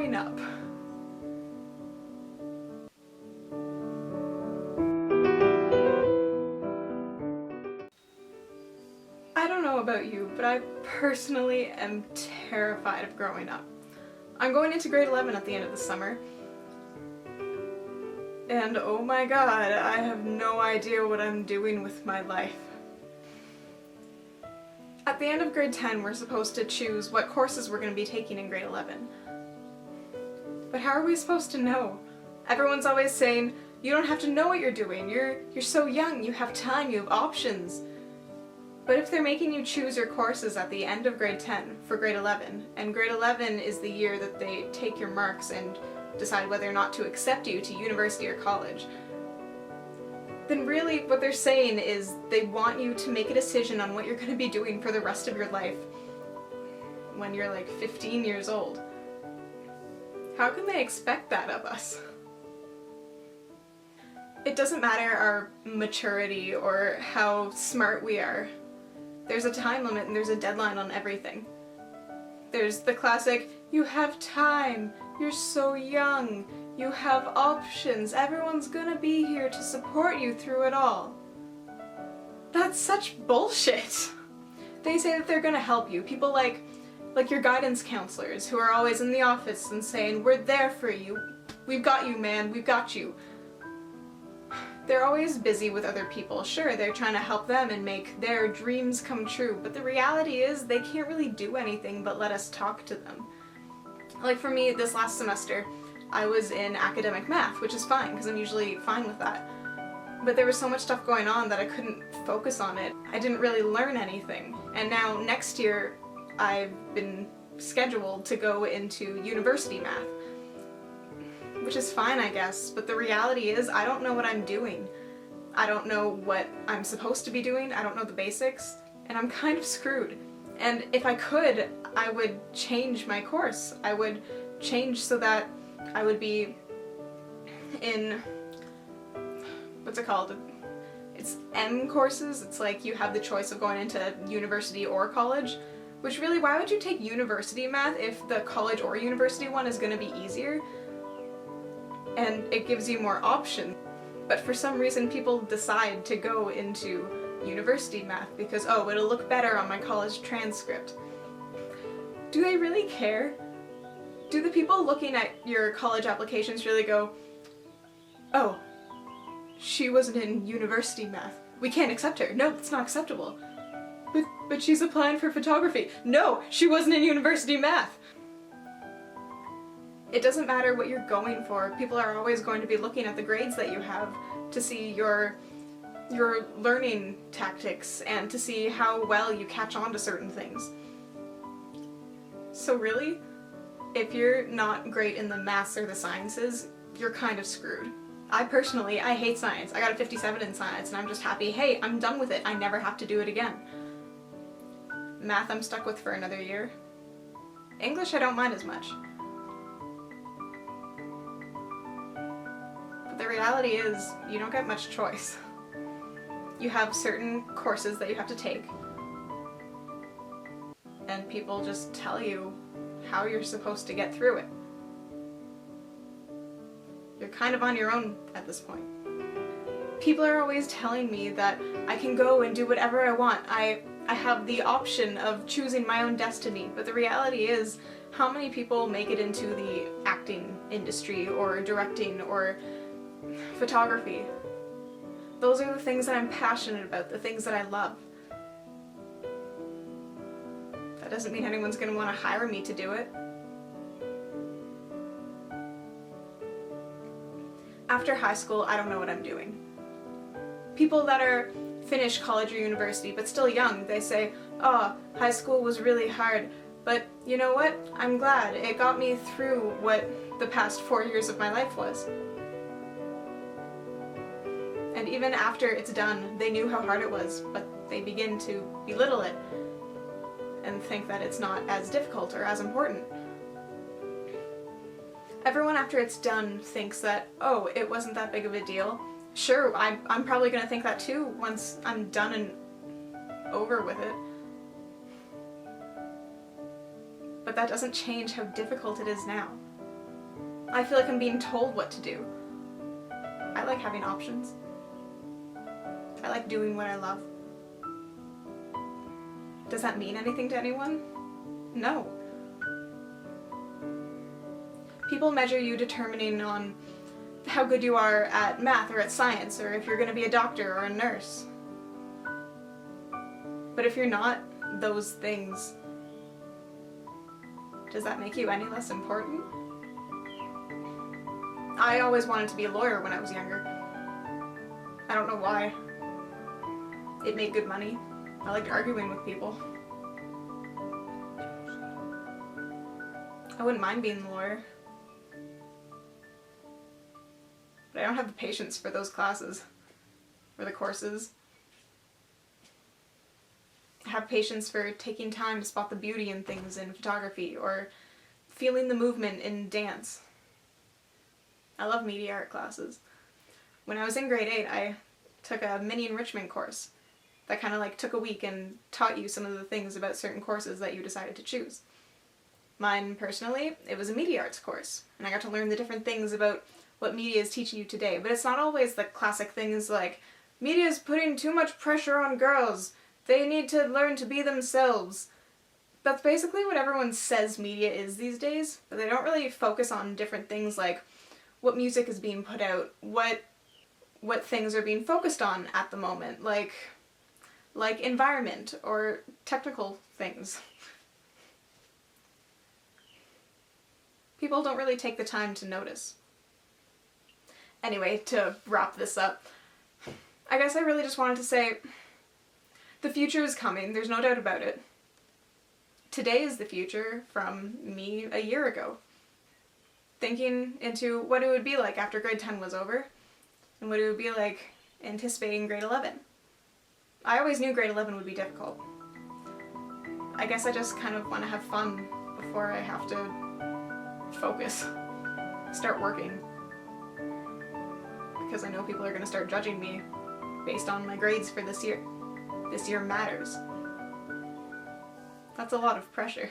growing up. I don't know about you, but I personally am terrified of growing up. I'm going into grade 11 at the end of the summer, and oh my god, I have no idea what I'm doing with my life. At the end of grade 10, we're supposed to choose what courses we're going to be taking in grade 11. But how are we supposed to know? Everyone's always saying, you don't have to know what you're doing, you're so young, you have time, you have options. But if they're making you choose your courses at the end of grade 10 for grade 11, and grade 11 is the year that they take your marks and decide whether or not to accept you to university or college, then really what they're saying is they want you to make a decision on what you're going to be doing for the rest of your life when you're like 15 years old. How can they expect that of us? It doesn't matter our maturity or how smart we are. There's a time limit and there's a deadline on everything. There's the classic, you have time, you're so young, you have options, everyone's gonna be here to support you through it all. That's such bullshit. They say that they're gonna help you. People like your guidance counselors who are always in the office and saying, we're there for you, we've got you man, we've got you. They're always busy with other people. Sure, they're trying to help them and make their dreams come true, but the reality is they can't really do anything but let us talk to them. Like for me, this last semester, I was in academic math, which is fine, because I'm usually fine with that. But there was so much stuff going on that I couldn't focus on it. I didn't really learn anything. And now next year, I've been scheduled to go into university math. Which is fine, I guess, but the reality is I don't know what I'm doing. I don't know what I'm supposed to be doing, I don't know the basics, and I'm kind of screwed. And if I could, I would change my course. I would change so that I would be in, what's it called? It's M courses. It's like you have the choice of going into university or college, which really, why would you take university math if the college or university one is going to be easier? And it gives you more options. But for some reason people decide to go into university math because, oh, it'll look better on my college transcript. Do they really care? Do the people looking at your college applications really go, oh, she wasn't in university math, we can't accept her, no, that's not acceptable. But she's applying for photography, no, she wasn't in university math. It doesn't matter what you're going for. People are always going to be looking at the grades that you have to see your learning tactics and to see how well you catch on to certain things. So really, if you're not great in the maths or the sciences, you're kind of screwed. I hate science. I got a 57 in science and I'm just happy, hey, I'm done with it. I never have to do it again. Math I'm stuck with for another year. English I don't mind as much. The reality is, you don't get much choice. You have certain courses that you have to take, and people just tell you how you're supposed to get through it. You're kind of on your own at this point. People are always telling me that I can go and do whatever I want. I have the option of choosing my own destiny, but the reality is, how many people make it into the acting industry or directing or photography? Those are the things that I'm passionate about, the things that I love. That doesn't mean anyone's going to want to hire me to do it. After high school, I don't know what I'm doing. People that are finished college or university but still young, they say, oh, high school was really hard, but you know what? I'm glad. It got me through what the past 4 years of my life was. And even after it's done, they knew how hard it was, but they begin to belittle it and think that it's not as difficult or as important. Everyone after it's done thinks that, oh, it wasn't that big of a deal. Sure, I'm probably going to think that too once I'm done and over with it. But that doesn't change how difficult it is now. I feel like I'm being told what to do. I like having options. I like doing what I love. Does that mean anything to anyone? No. People measure you determining on how good you are at math or at science, or if you're going to be a doctor or a nurse. But if you're not those things, does that make you any less important? I always wanted to be a lawyer when I was younger. I don't know why. It made good money. I liked arguing with people. I wouldn't mind being a lawyer. But I don't have the patience for those classes, or the courses. I have patience for taking time to spot the beauty in things in photography, or feeling the movement in dance. I love media art classes. When I was in grade 8, I took a mini enrichment course that kind of like took a week and taught you some of the things about certain courses that you decided to choose. Mine, personally, it was a media arts course, and I got to learn the different things about what media is teaching you today, but it's not always the classic things like, media is putting too much pressure on girls, they need to learn to be themselves. That's basically what everyone says media is these days, but they don't really focus on different things like what music is being put out, what things are being focused on at the moment, like environment or technical things. People don't really take the time to notice. Anyway, to wrap this up, I guess I really just wanted to say, the future is coming, there's no doubt about it. Today is the future from me a year ago. Thinking into what it would be like after grade 10 was over, and what it would be like anticipating grade 11. I always knew grade 11 would be difficult. I guess I just kind of want to have fun before I have to focus, start working. Because I know people are going to start judging me based on my grades for this year. This year matters. That's a lot of pressure.